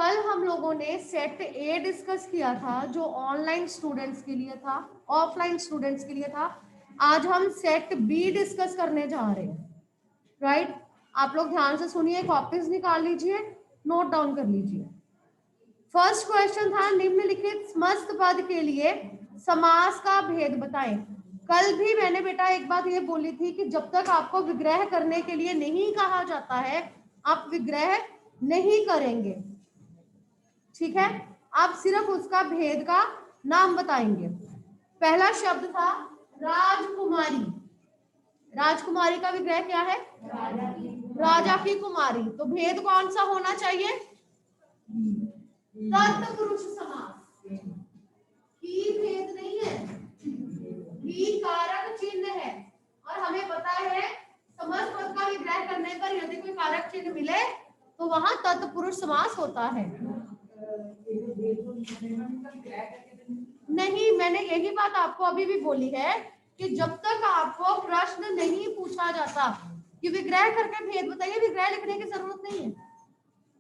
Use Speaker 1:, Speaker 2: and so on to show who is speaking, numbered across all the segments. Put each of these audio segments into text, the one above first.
Speaker 1: कल हम लोगों ने सेट ए डिस्कस किया था जो ऑनलाइन स्टूडेंट्स के लिए था, ऑफलाइन स्टूडेंट्स के लिए था। आज हम सेट बी डिस्कस करने जा रहे हैं, राइट। आप लोग ध्यान से सुनिए, कॉपीज निकाल लीजिए, नोट डाउन कर लीजिए। फर्स्ट क्वेश्चन था, निम्नलिखित समस्त पद के लिए समास का भेद बताएं। कल भी मैंने बेटा एक बात ये बोली थी कि जब तक आपको विग्रह करने के लिए नहीं कहा जाता है, आप विग्रह नहीं करेंगे, ठीक है। आप सिर्फ उसका भेद का नाम बताएंगे। पहला शब्द था राजकुमारी। राजकुमारी का विग्रह क्या है? राजा की कुमारी। तो भेद कौन सा होना चाहिए? तत्पुरुष समास। ही भेद नहीं है, ही कारक चिन्ह है। और हमें पता है समस्त पद का विग्रह करने पर यदि कोई कारक चिन्ह मिले तो वहां तत्पुरुष समास होता है। नहीं, मैंने यही बात आपको अभी भी बोली है कि जब तक आपको प्रश्न नहीं पूछा जाता कि विग्रह करके भेद बताइए, विग्रह लिखने की जरूरत नहीं है।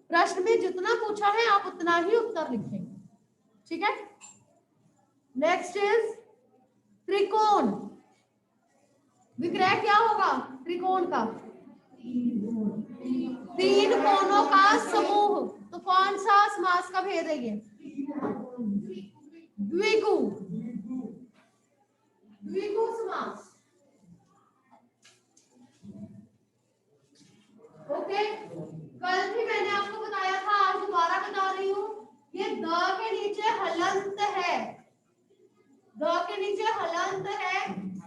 Speaker 1: प्रश्न में जितना पूछा है आप उतना ही उत्तर लिखेंगे, ठीक है। नेक्स्ट इज त्रिकोण। विग्रह क्या होगा त्रिकोण का? तीन कोणों का समूह। तो कौन सा समास का भेद है ये? द्विगु। द्विगु समास। ओके, कल भी मैंने आपको बताया था, आज दोबारा बता रही हूँ, ये द के नीचे हलंत है। द के नीचे हलंत है।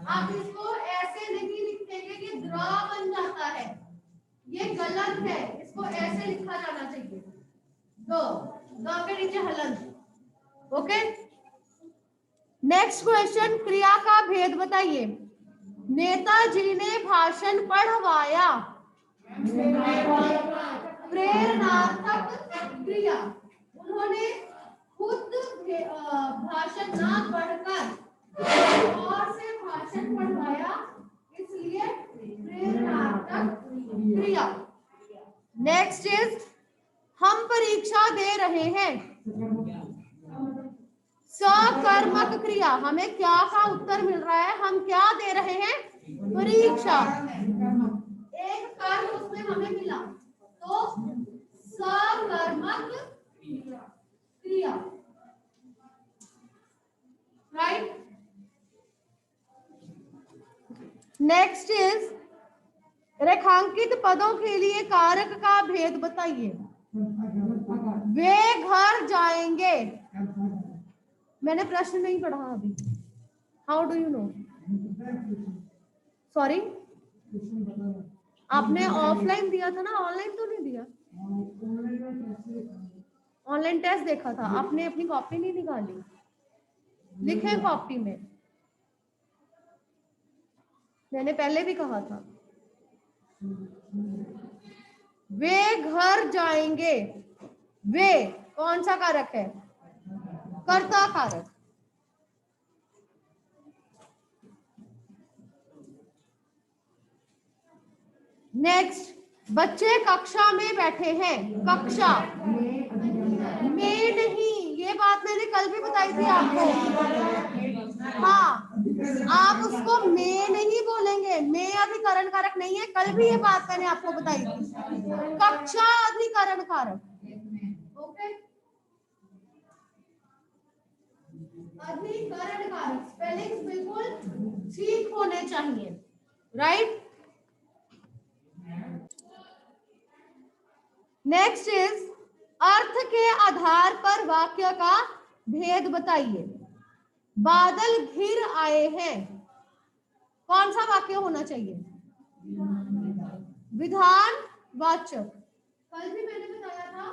Speaker 1: आप इसको ऐसे नहीं लिखेंगे कि द्र बन जाता है, ये गलत है। इसको ऐसे लिखा जाना चाहिए, द के नीचे हलंत। ओके, नेक्स्ट क्वेश्चन, क्रिया का भेद बताइए। नेताजी ने भाषण पढ़वाया। प्रेरणार्थक क्रिया। उन्होंने खुद भाषण ना पढ़कर और से भाषण पढ़वाया, इसलिए प्रेरणार्थक क्रिया। नेक्स्ट इज हम परीक्षा दे रहे हैं। सकर्मक क्रिया। हमें क्या का उत्तर मिल रहा है? हम क्या दे रहे हैं? परीक्षा। एक कर्म उसमें हमें मिला, तो सकर्मक क्रिया, राइट। नेक्स्ट इज रेखांकित पदों के लिए कारक का भेद बताइए। वे घर जाएंगे। मैंने प्रश्न नहीं पढ़ा अभी। How do you know? Sorry, आपने ऑफलाइन दिया था ना, ऑनलाइन तो नहीं दिया। ऑनलाइन टेस्ट देखा था आपने, अपनी कॉपी नहीं निकाली। लिखे कॉपी में, मैंने पहले भी कहा था। वे घर जाएंगे। वे कौन सा कारक है? कर्ता कारक। नेक्स्ट, बच्चे कक्षा में बैठे हैं। कक्षा में नहीं, ये बात मैंने कल भी बताई थी आपको। हाँ, आप उसको में नहीं बोलेंगे, में अधिकरण कारक नहीं है। कल भी ये बात मैंने आपको बताई थी। कक्षा अधिकरण कारक। ओके, अधिकरण कारक। स्पेलिंग्स बिल्कुल ठीक होने चाहिए, राइट। नेक्स्ट इज अर्थ के आधार पर वाक्य का भेद बताइए। बादल घिर आए हैं। कौन सा वाक्य होना चाहिए? विधान वाचक। कल भी मैंने बताया था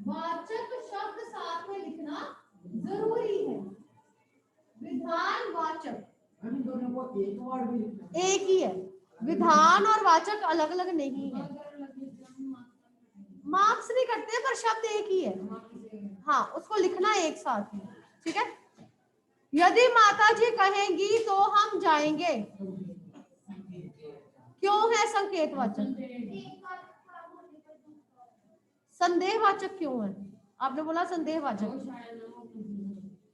Speaker 1: वाचक शब्द साथ में लिखना जरूरी है। विधान वाचक एक ही है, विधान और वाचक अलग अलग नहीं है। मार्क्स नहीं करते पर शब्द एक ही है। हाँ, उसको लिखना एक साथ ही, ठीक है। यदि माता जी कहेंगी तो हम जाएंगे। क्यों है संकेतवाचक? संदेहवाचक क्यों है? आपने बोला संदेहवाचक।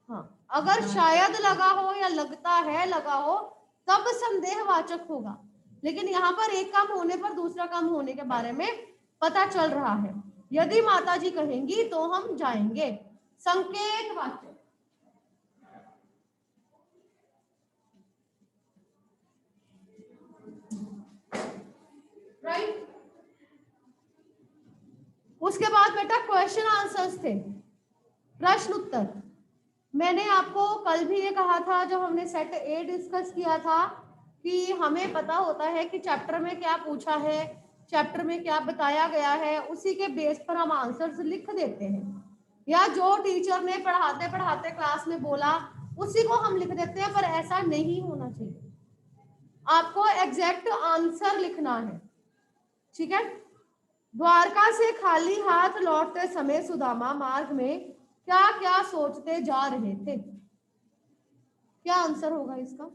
Speaker 1: हाँ, अगर शायद लगा हो या लगता है लगा हो तब संदेहवाचक होगा, लेकिन यहाँ पर एक काम होने पर दूसरा काम होने के बारे में पता चल रहा है। यदि माता जी कहेंगी तो हम जाएंगे। संकेतवाचक, राइट। उसके बाद बेटा क्वेश्चन आंसर्स थे, प्रश्न उत्तर। मैंने आपको कल भी ये कहा था जब हमने सेट ए डिस्कस किया था कि हमें पता होता है कि चैप्टर में क्या पूछा है, चैप्टर में क्या बताया गया है, उसी के बेस पर हम आंसर्स लिख देते हैं, या जो टीचर ने पढ़ाते पढ़ाते क्लास में बोला उसी को हम लिख देते हैं, पर ऐसा नहीं होना चाहिए। आपको एग्जैक्ट आंसर लिखना है, ठीक है। द्वारका से खाली हाथ लौटते समय सुदामा मार्ग में क्या क्या सोचते जा रहे थे? क्या आंसर होगा इसका?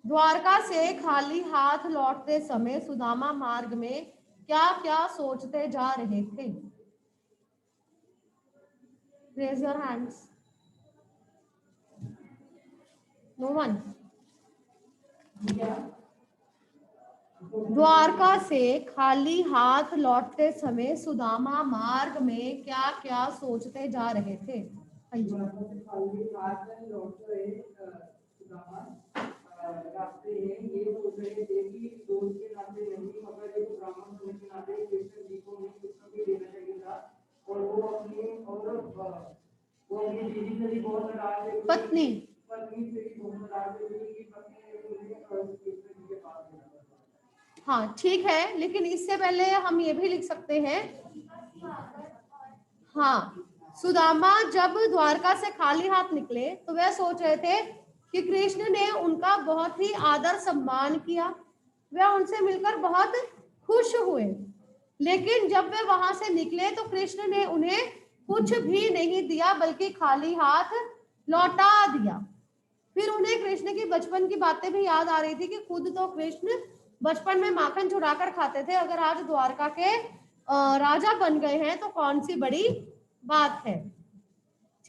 Speaker 1: द्वारका से खाली हाथ लौटते समय सुदामा मार्ग में क्या क्या सोचते जा रहे थे? Raise your hands. No one. Dwarka से खाली हाथ लौटते समय सुदामा मार्ग में क्या क्या सोचते जा रहे थे? हाँ जी। रास्ते में ये सोच रहे थे कि दोस्त के नाते नहीं, मगर एक ब्राह्मण होने के नाते कृष्ण जी को नहीं कुछ भी देना चाहिए था, और वो अपनी दीदी से भी बहुत नाराज थे, पत्नी से भी बहुत नाराज थे कि पत्नी ने उन्हें कृष्ण जी के पास भेजा। हाँ ठीक है, लेकिन इससे पहले हम ये भी लिख सकते हैं, हाँ, सुदामा जब द्वारका से खाली हाथ निकले तो वह सोच रहे थे कि कृष्ण ने उनका बहुत ही आदर सम्मान किया, वह उनसे मिलकर बहुत खुश हुए। लेकिन जब वे वहां से निकले तो कृष्ण ने उन्हें कुछ भी नहीं दिया, बल्कि खाली हाथ लौटा दिया। फिर उन्हें कृष्ण की बचपन की बातें भी याद आ रही थी कि खुद तो कृष्ण बचपन में माखन चुरा कर खाते थे, अगर आज द्वारका के राजा बन गए हैं तो कौन सी बड़ी बात है,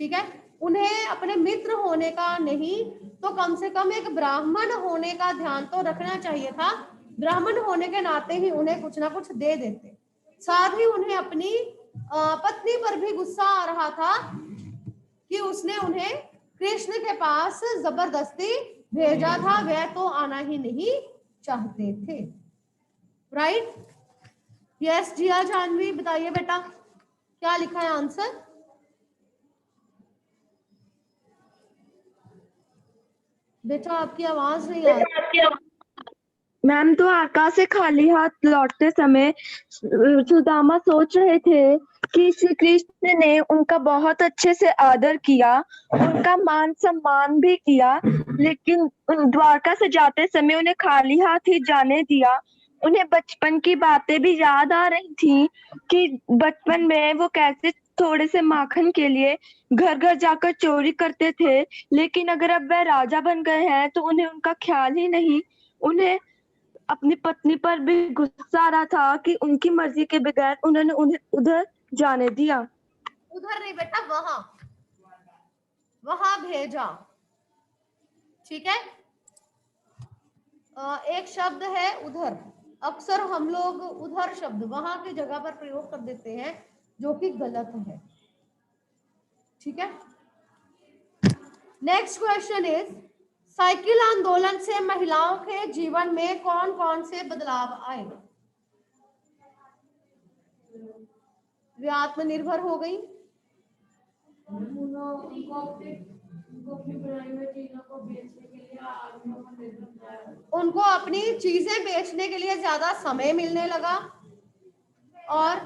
Speaker 1: ठीक है। उन्हें अपने मित्र होने का नहीं तो कम से कम एक ब्राह्मण होने का ध्यान तो रखना चाहिए था। ब्राह्मण होने के नाते ही उन्हें कुछ ना कुछ दे देते। साथ ही उन्हें अपनी पत्नी पर भी गुस्सा आ रहा था कि उसने उन्हें कृष्ण के पास जबरदस्ती भेजा था, वह तो आना ही नहीं चाहते थे, राइट। यस जिया जानवी, बताइए बेटा क्या लिखा है आंसर? बेटा आपकी आवाज नहीं आ रही।
Speaker 2: मैम, तो आकाश से खाली हाथ लौटते समय सुदामा सोच रहे थे कि श्री कृष्ण ने उनका बहुत अच्छे से आदर किया, उनका मान सम्मान भी किया, लेकिन द्वारका से जाते समय उन्हें खाली हाथ ही जाने दिया। उन्हें बचपन की बातें भी याद आ रही थी कि बचपन में वो कैसे थोड़े से माखन के लिए घर घर जाकर चोरी करते थे, लेकिन अगर अब वह राजा बन गए हैं तो उन्हें उनका ख्याल ही नहीं। उन्हें अपनी पत्नी पर भी गुस्सा आ रहा था कि उनकी मर्जी के बगैर उन्होंने उन्हें उधर जाने दिया।
Speaker 1: उधर नहीं बेटा, वहां भेजा, ठीक है। एक शब्द है उधर, अक्सर हम लोग उधर शब्द वहां की जगह पर प्रयोग कर देते हैं, जो कि गलत है, ठीक है। नेक्स्ट क्वेश्चन इज, साइकिल आंदोलन से महिलाओं के जीवन में कौन कौन से बदलाव आए? वे आत्मनिर्भर हो गई, उनको अपनी चीजें बेचने के लिए ज्यादा समय मिलने लगा, और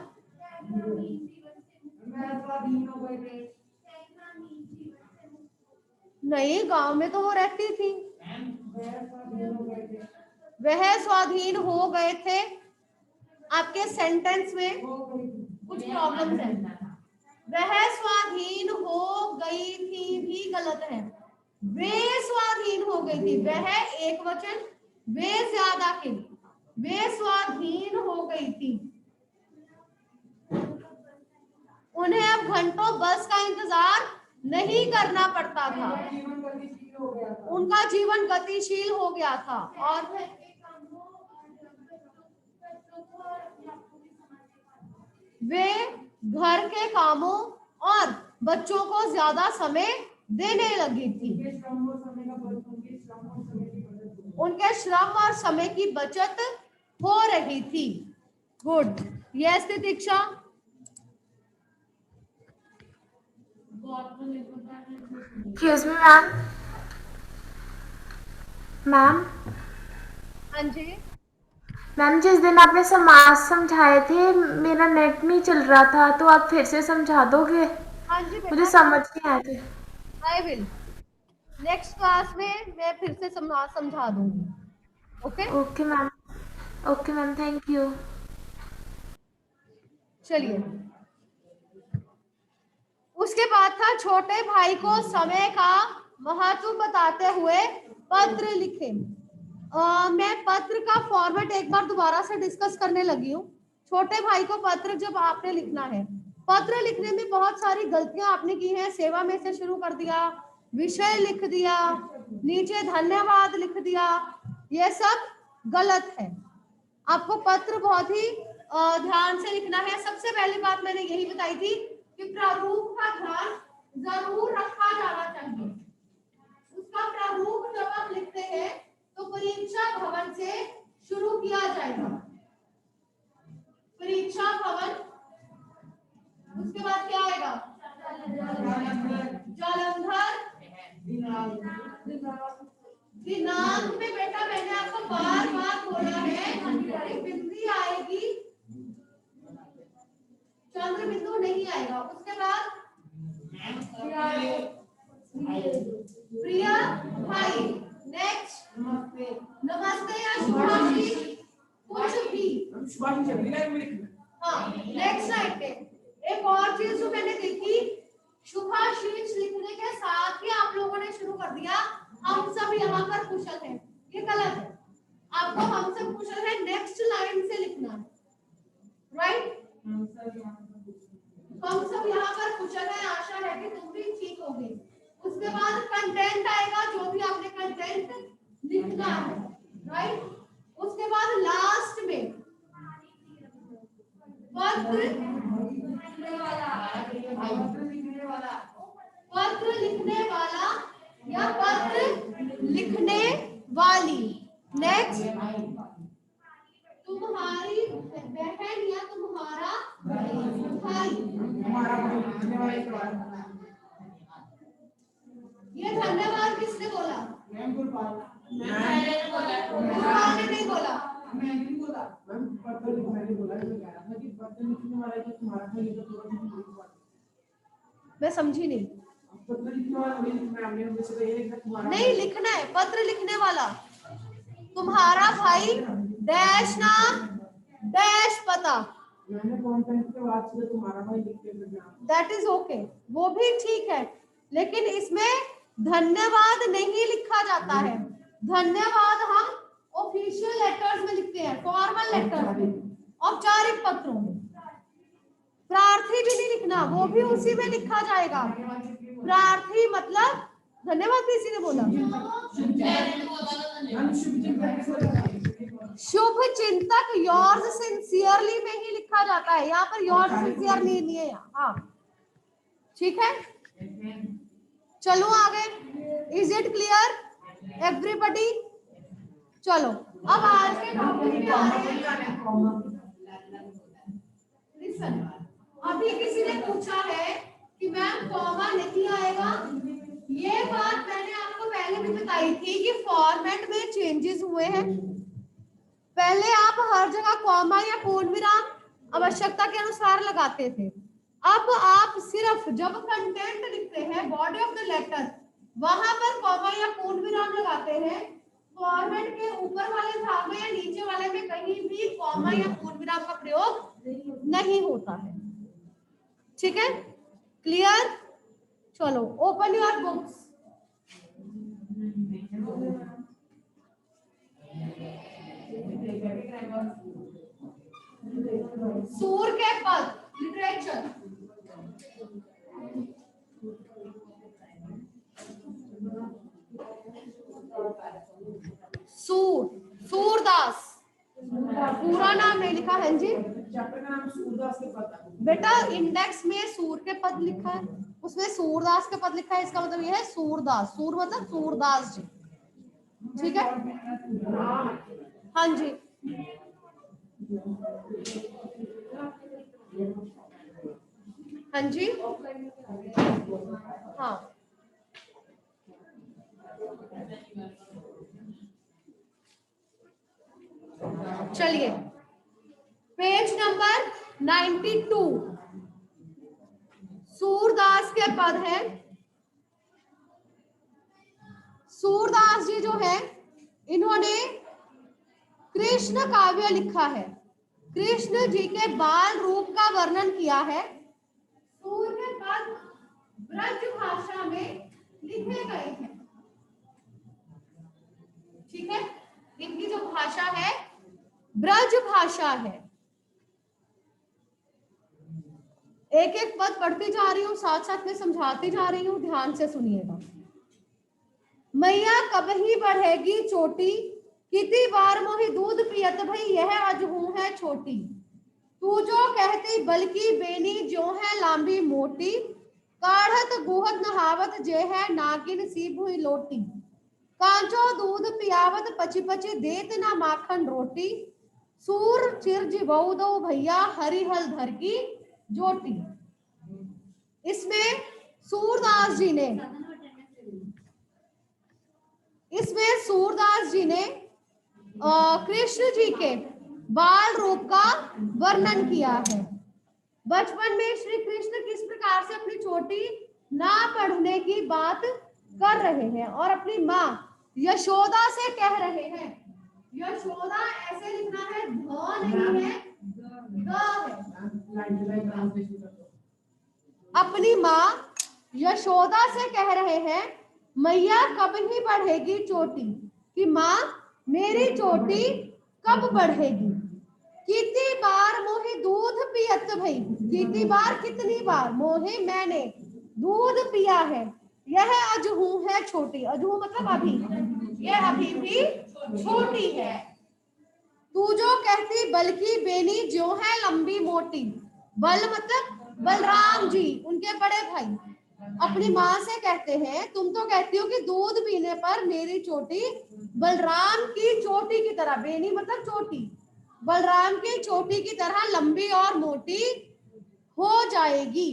Speaker 1: नहीं, गांव में तो वो रहती थी, वह स्वाधीन हो गए थे। आपके सेंटेंस में कुछ प्रॉब्लम्स हैं। वह स्वाधीन हो गई थी भी गलत है, वे स्वाधीन हो गई थी, वह एक वचन, वे ज्यादा के लिए, वे स्वाधीन हो गई थी, उन्हें अब घंटों बस का इंतजार नहीं करना पड़ता था, उनका जीवन गतिशील हो गया था और वे घर के कामों और बच्चों को ज्यादा समय देने लगी थी। उनके श्रम और समय की बचत हो रही थी। Good. Yes Titiksha.
Speaker 3: Excuse me ma'am. Ma'am
Speaker 1: हाँ जी
Speaker 3: मैम, जिस दिन आपने समाज समझाए थे मेरा नेट नहीं चल रहा था, तो आप फिर से समझा दोगे?
Speaker 1: हाँ जी
Speaker 3: मुझे
Speaker 1: बेटा,
Speaker 3: समझ नहीं आए थे।
Speaker 1: I will. नेक्स्ट क्लास में मैं फिर से समझा दूंगी। Okay
Speaker 3: okay ma'am. Okay ma'am, thank you.
Speaker 1: चलिए, उसके बाद था छोटे भाई को समय का महत्व बताते हुए पत्र लिखे। मैं पत्र का फॉर्मेट एक बार दोबारा से डिस्कस करने लगी हूँ। छोटे भाई को पत्र जब आपने लिखना है, पत्र लिखने में बहुत सारी गलतियां आपने की हैं। सेवा में से शुरू कर दिया, विषय लिख दिया, नीचे धन्यवाद लिख दिया, ये सब गलत है। आपको पत्र बहुत ही ध्यान से लिखना है। सबसे पहली बात मैंने यही बताई थी कि प्रारूप का ध्यान जरूर रखा जाना चाहिए। उसका प्रारूप जब आप लिखते हैं तो परीक्षा भवन से शुरू किया जाएगा। परीक्षा भवन, उसके बाद क्या आएगा? जालंधर। दिनांक में बेटा मैंने आपको बार बार बोला है, बिंदी आएगी, चंद्र बिंदु नहीं आएगा। उसके बाद प्रिया भाई। नेक्स्ट नमस्ते या शुभाशीष, कुछ भी। हाँ, नेक्स्ट साइड पे एक और चीज जो मैंने देखी, शुभाशीष लिखने के साथ ही आप लोगों ने शुरू कर दिया हम सब यहाँ पर कुशल हैं। ये गलत है। आपको हम सब कुशल है नेक्स्ट लाइन से लिखना है, राइट? हम सब यहाँ पर कुशल है, आशा है कि तुम भी ठीक होगे। उसके बाद कंटेंट आएगा, जो भी आपने कंटेंट लिखना है, राइट? उसके बाद लास्ट में पत्र लिखने वाला या पत्र लिखने वाली। नेक्स्ट तुम्हारी बहन या तुम्हारा भाई। ये धन्यवाद किसने बोला? मैंने नहीं बोला। मैं समझी नहीं। नहीं लिखना है, पत्र लिखने वाला तुम्हारा भाई डैश नाम डैश पता। दैट इज ओके, वो भी ठीक है, लेकिन इसमें धन्यवाद नहीं लिखा जाता है। धन्यवाद हम ऑफिशियल लेटर्स में लिखते हैं, फॉर्मल लेटर्स में, औपचारिक पत्रों में। प्रार्थी भी नहीं लिखना, वो भी उसी में लिखा जाएगा। प्रार्थी मतलब धन्यवाद किसी ने बोला। शुभ चिंतक योर्स सिंसियरली में ही लिखा जाता है, यहाँ पर योर्स सिंसियरली नहीं है। हाँ ठीक है, चलो आगे। Is it clear everybody? चलो अब आज के टॉपिक पे आ रहे हैं। लिसन, अभी किसी ने पूछा है कि मैम कॉमा नहीं आएगा। ये बात मैंने आपको पहले भी बताई थी कि फॉर्मेट में चेंजेस हुए हैं। पहले आप हर जगह कॉमा या पूर्ण विराम आवश्यकता के अनुसार लगाते थे। अब आप सिर्फ जब कंटेंट लिखते हैं, बॉडी ऑफ द लेटर, वहां पर कॉमा या पूर्ण विराम लगाते हैं। फॉर्मेट के ऊपर वाले भाग में या नीचे वाले में कहीं भी कॉमा या पूर्ण विराम का प्रयोग नहीं होता है। ठीक है, क्लियर? चलो ओपन योर बुक्स। सूर के पद, लिटरेचर। पूरा नाम नहीं लिखा है जी।
Speaker 4: चैप्टर का नाम सूरदास के पद।
Speaker 1: बेटा इंडेक्स में सूर के पद लिखा है, उसमें सूरदास के पद लिखा है, इसका मतलब ये है सूरदास। सूर मतलब सूरदास जी, ठीक है। हाँ जी, हाँ जी, हाँ चलिए पेज नंबर 92 सूरदास के पद है। सूरदास जी जो है इन्होंने कृष्ण काव्य लिखा है, कृष्ण जी के बाल रूप का वर्णन किया है। सूर के पद ब्रज भाषा में लिखे गए हैं, ठीक है। इनकी जो भाषा है ब्रज भाषा है। एक एक पद पढ़ती जा रही हूँ, साथ साथ में समझाती जा रही हूँ, ध्यान से सुनिएगा। मैया कब ही बढ़ेगी चोटी, कितनी बार मोहि दूध पियत भई यह अजहू है छोटी। तू जो कहती बल्कि बेनी जो है लांबी मोटी, काढ़त गुहत नहावत जे है नागिन सी भुई लोटी। कांचो दूध पियावत पची पची देत ना माखन रोटी, सूर चिर जिबऊ दो भैया हरिहल धर की जोटी। इसमें सूरदास जी ने कृष्ण जी के बाल रूप का वर्णन किया है। बचपन में श्री कृष्ण किस प्रकार से अपनी चोटी ना पढ़ने की बात कर रहे हैं और अपनी माँ यशोदा से कह रहे हैं। यशोदा ऐसे लिखना है, ध नहीं है, ग है। अपनी माँ यशोदा से कह रहे हैं मैया कब ही बढ़ेगी चोटी, कि माँ मेरी चोटी कब बढ़ेगी। कितनी बार मोहे दूध पियत भई, कितनी बार कितनी बार मोहे मैंने दूध पिया है, यह अजहू है छोटी। अजहू मतलब अभी, यह अभी भी छोटी है। तू जो कहती बल्कि बेनी जो है लंबी मोटी, बल मतलब बलराम जी उनके बड़े भाई अपनी माँ से कहते हैं तुम तो कहती हो कि दूध पीने पर मेरी चोटी बलराम की चोटी की तरह, बेनी मतलब चोटी, बलराम की चोटी की तरह लंबी और मोटी हो जाएगी।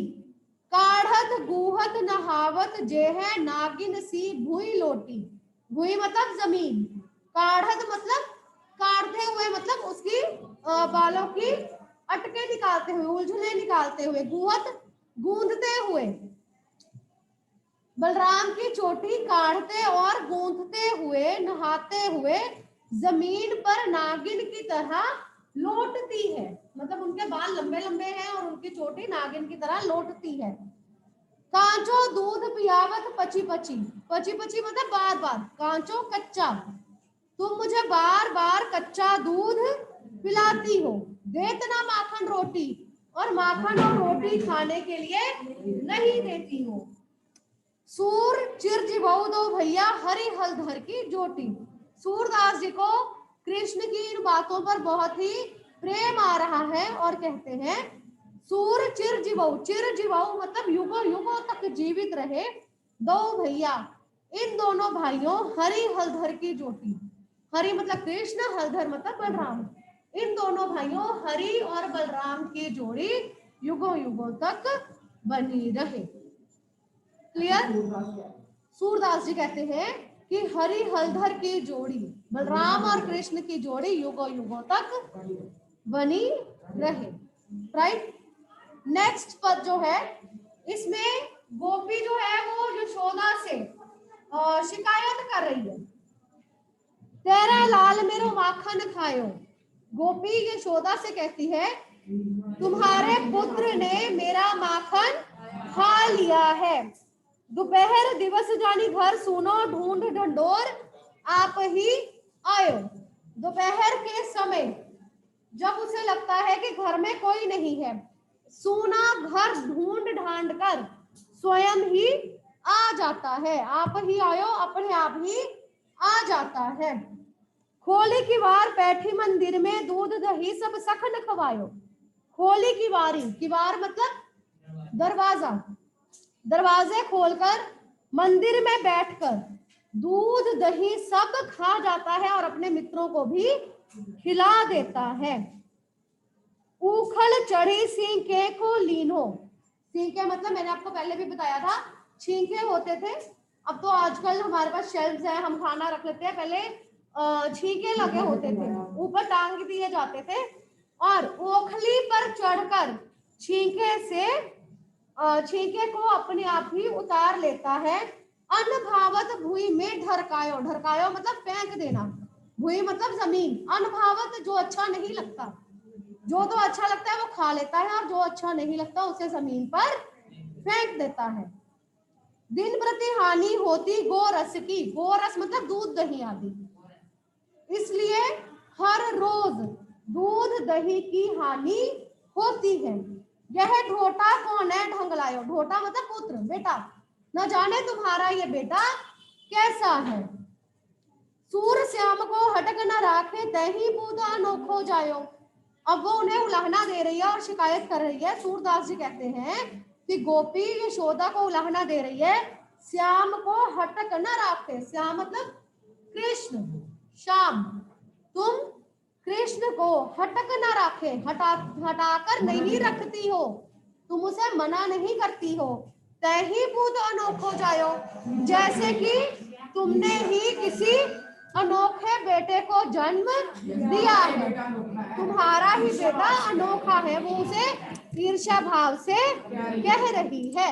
Speaker 1: काढ़त गुहत नहावत जे है नागिन सी भुई लोटी। भुई मतलब जमीन, काढ़त मतलब काढ़ते हुए मतलब उसकी बालों की अटके निकालते हुए, उलझने निकालते हुए, गुहत गूंदते हुए। बलराम की चोटी काढ़ते और गूंथते हुए, नहाते हुए जमीन पर नागिन की तरह लौटती है। मतलब उनके बाल लंबे लंबे हैं और उनकी चोटी नागिन की तरह लौटती है। कांचो दूध पियावत पची पची, पची पची मतलब बार बार, कांचो कच्चा, तुम मुझे बार बार कच्चा दूध पिलाती हो। देतना माखन रोटी, और माखन और रोटी खाने के लिए नहीं देती हो। सूर चिर जिबऊ दो भैया हरि हल धर की जोटी। सूरदास जी को कृष्ण की इन बातों पर बहुत ही प्रेम आ रहा है और कहते हैं सूर चिर जिबऊ, चिर जिबऊ मतलब युगों युगों तक जीवित रहे दो भैया, इन दोनों भाइयों हरि हलधर की जोटी। हरि मतलब कृष्ण, हलधर मतलब बलराम, इन दोनों भाइयों हरि और बलराम की जोड़ी युगों युगों तक बनी रहे। क्लियर? सूरदास जी कहते हैं कि हरि हलधर की जोड़ी, बलराम और कृष्ण की जोड़ी युगों युगों तक बनी रहे। राइट। नेक्स्ट पद जो है इसमें गोपी जो है वो यशोदा से शिकायत कर रही है। तेरा लाल मेरो माखन खायो। गोपी यशोदा से कहती है तुम्हारे पुत्र ने मेरा माखन खा लिया है। दोपहर दिवस जानी घर सुनो ढूंढ ढंडोर आप ही आयो। दोपहर के समय जब उसे लगता है कि घर में कोई नहीं है, सूना घर ढूंढ ढांड कर स्वयं ही आ जाता है। आप ही आयो अपने आप ही आ जाता है। खोली की वार बैठी मंदिर में, दूध दही सब सखन खवायो। खोली की वारी, किवार मतलब दरवाजा, दरवाजे खोलकर मंदिर में बैठकर दूध दही सब खा जाता है और अपने मित्रों को भी खिला देता है। उखल चढ़ी सींके को लीनो, सींके मतलब मैंने आपको पहले भी बताया था, छींके होते थे। अब तो आजकल हमारे पास शेल्फ्स हैं, हम खाना रख लेते हैं, पहले छींके लगे होते थे, ऊपर टांग दिए जाते थे और ओखली पर चढ़कर छींके से छींके को अपने आप ही उतार लेता है। अनभावत भुई में ढरकायो, ढरकायो मतलब फेंक देना, भुई मतलब जमीन, अनभावत जो अच्छा नहीं लगता, जो तो अच्छा लगता है वो खा लेता है और जो अच्छा नहीं लगता उसे जमीन पर फेंक देता है। दिन प्रति हानि होती गोरस की, गोरस मतलब दूध दही आदि, इसलिए हर रोज दूध दही की हानि होती है। यह ढोटा कौन है ढंगलायो, ढोटा मतलब पुत्र बेटा, न जाने तुम्हारा ये बेटा कैसा है। सूर श्याम को हटक न राखे, दही बूदा अनोखो जायो। अब वो उन्हें उलाहना दे रही है और शिकायत कर रही है। सूरदास जी कहते हैं कि गोपी यशोदा को उलाहना दे रही है, श्याम को हटक न राखे, श्याम मतलब कृष्ण, श्याम तुम कृष्ण को हटक न राखे, हटाकर नहीं रखती हो, तुम उसे मना नहीं करती हो। तही बूद अनोखो जायो, जैसे कि तुमने ही किसी अनोखे बेटे को जन्म दिया है, तुम्हारा ही बेटा अनोखा है, वो उसे ईर्ष्या भाव से कह रही है।